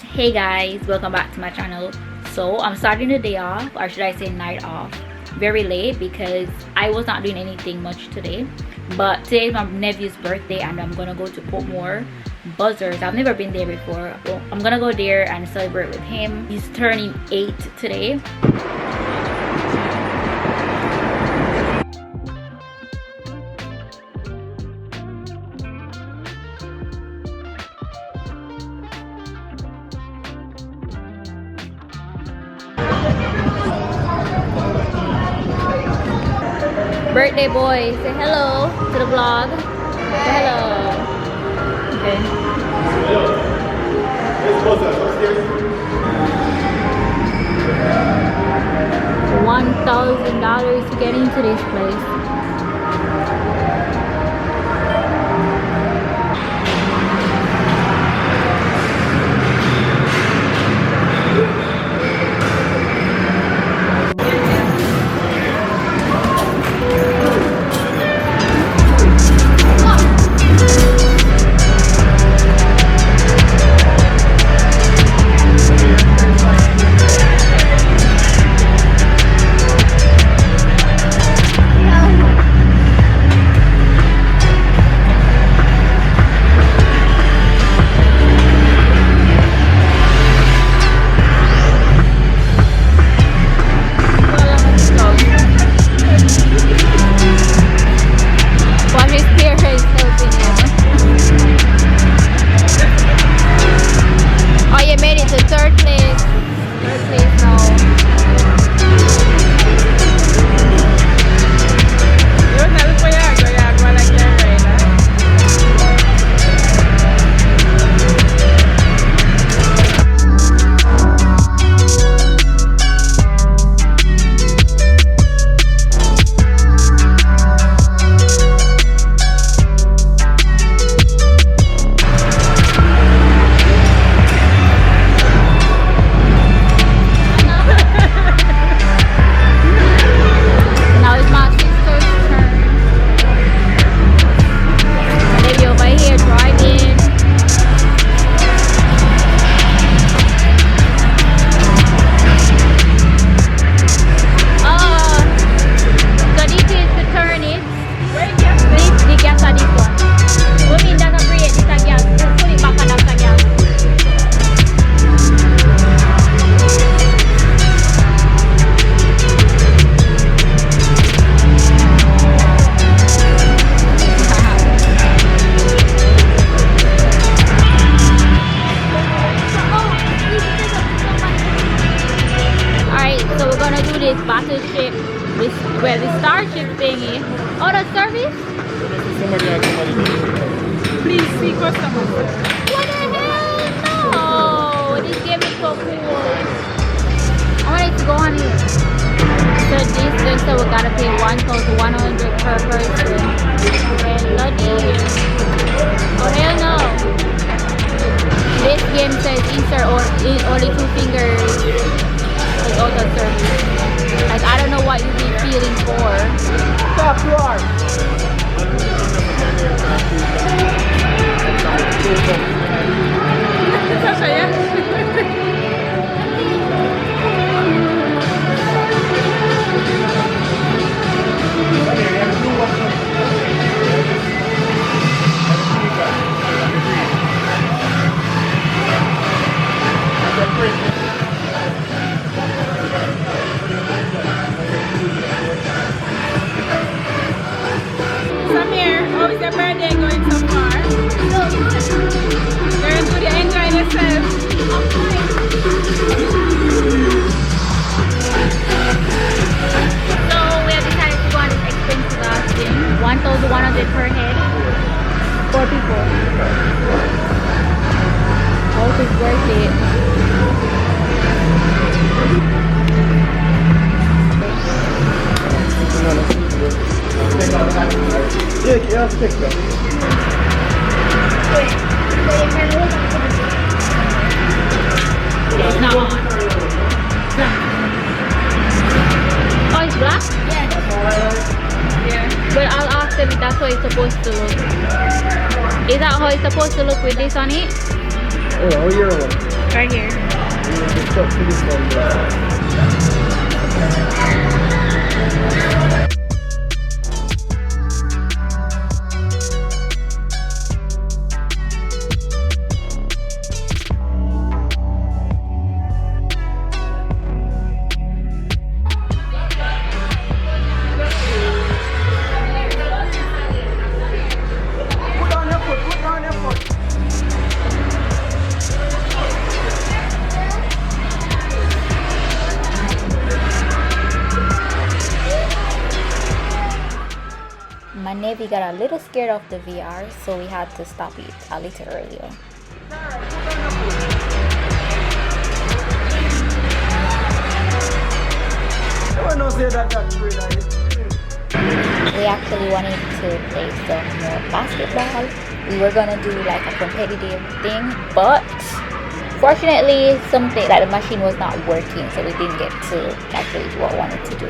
Hey guys, welcome back to my channel. So I'm starting the day off, or should I say night off, very late because I was not doing anything much today. But today is my nephew's birthday and I'm gonna go to Portmore Buzzers. I've never been there before. Well, I'm gonna go there and celebrate with him. He's turning 8 today. Birthday boy, say hello to the vlog. Say hello. Okay. $1,000 to get into this place. The Starship thingy. Oh, the service? Please see customer. What the hell? No! This game is so cool. I wanted to go on it. So this, so we gotta pay 1,100 per person. And bloody. Oh hell no! This game says insert only 2 fingers. Like auto service. Like, I don't know what you'd be feeling for. Stop, you are. Per head. 4 people. Hope it's worth it. Yeah, I'll stick them. It's not on. Oh, it's black? Yeah. But I'll ask them if that's how it's supposed to look. Is that how it's supposed to look with this on it? Oh, how you one? Right here. Just talk to this one My Nephew got a little scared of the VR, so we had to stop it a little earlier. We actually wanted to play some more basketball. We were gonna do like a competitive thing, but fortunately something like the machine was not working, so we didn't get to actually do what we wanted to do.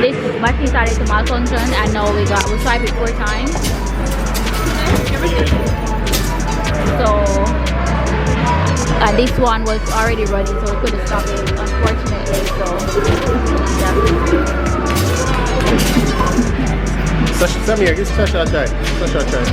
This machine started to malfunction, and now we swiped it 4 times. So, and this one was already running, so we couldn't stop it, unfortunately. So, yeah. Sasha, come here, give Sasha a try. Sasha a try.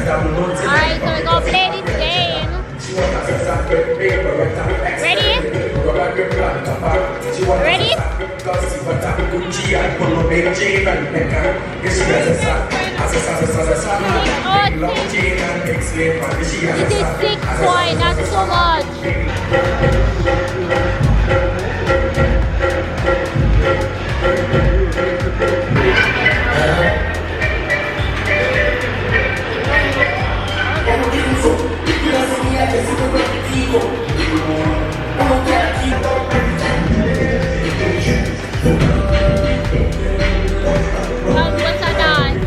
Alright, so we're gonna play this game. Ready? Ready? This is 6 points, that's so much. What's that dance?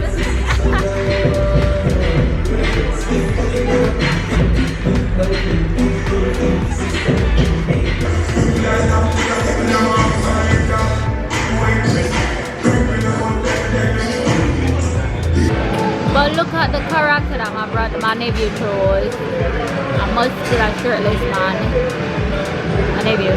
But look at the character that my nephew chose. A muscular shirtless man. My nephew.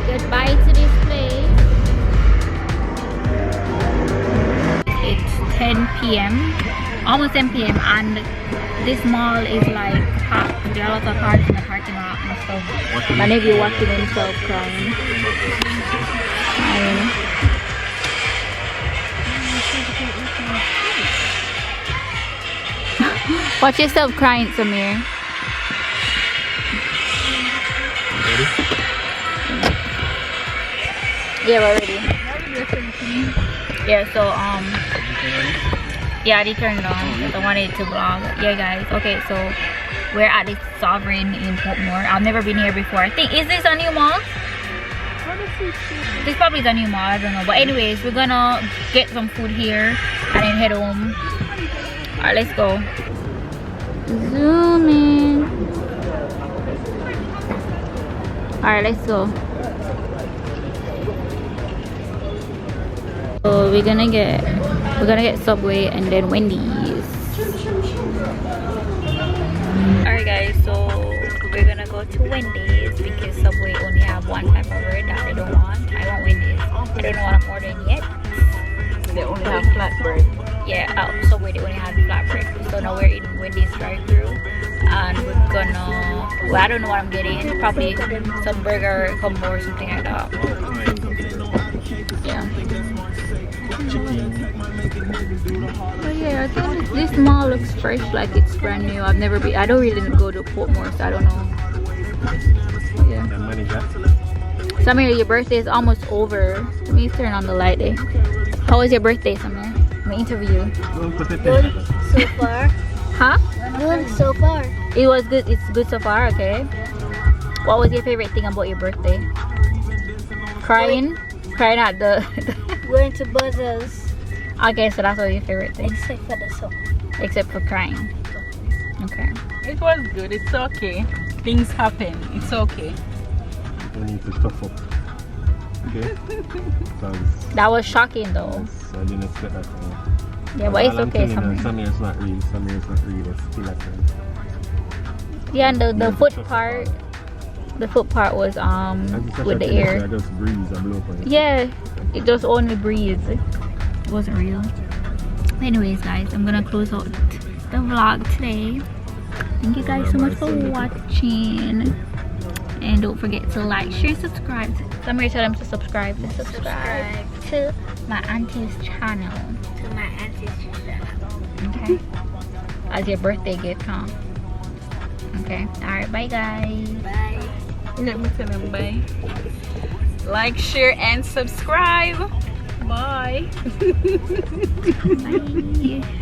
Goodbye to this place. It's 10 p.m. almost 10 p.m. and this mall is like packed. There are lots of cars in the parking lot and stuff. My nephew watching himself crying. Watch yourself crying, Samir. Ready? Yeah, we're ready. Yeah, so yeah, they turned it on because I wanted to vlog. Yeah guys, okay, so we're at this Sovereign in Portmore. I've never been here before. I think, is this a new mall? This probably is a new mall, I don't know. But anyways, we're gonna get some food here and then head home. Alright, let's go. Zoom in. Alright, let's go. So we're gonna get Subway and then Wendy's. Alright guys, so we're gonna go to Wendy's because Subway only have one type of bread that I don't want. I want Wendy's. I don't know what I'm ordering yet. They only have flatbread. yeah, somewhere they only had flat breakfast. So now we're in Wendy's drive-thru, and we're gonna, well, I don't know what I'm getting, probably some burger combo or something like that. Yeah. But yeah, I think this mall looks fresh, like it's brand new. I've never been, I don't really go to Portmore, so I don't know. But yeah. Samir, your birthday is almost over. Let me turn on the light there. How was your birthday, Samir? My interview. Good so far. Huh? Good so far. It was good. It's good so far. Okay. What was your favorite thing about your birthday? Crying? Crying at the Going to Buzzers. okay, so that's what your favorite thing. Except for the song. Except for crying. Okay. It was good. It's okay. Things happen. It's okay. You need to tough up. Okay? Because That was shocking though. I didn't expect that. Yeah, but it's okay. Samir. Samir's not real. Samir's not real. It's still like that. Yeah, and the foot part. The foot part was with the air. I just breeze and blow for it. Yeah, it just only breathes. It wasn't real. Anyways, guys, I'm gonna close out the vlog today. Thank you guys so much for watching, and don't forget to like, share, subscribe. Somebody tell them to subscribe. Subscribe to my auntie's channel. To my auntie's channel. Okay. As your birthday gift, huh? Okay. All right. Bye, guys. Bye. Let me tell them bye. Like, share, and subscribe. Bye. Bye.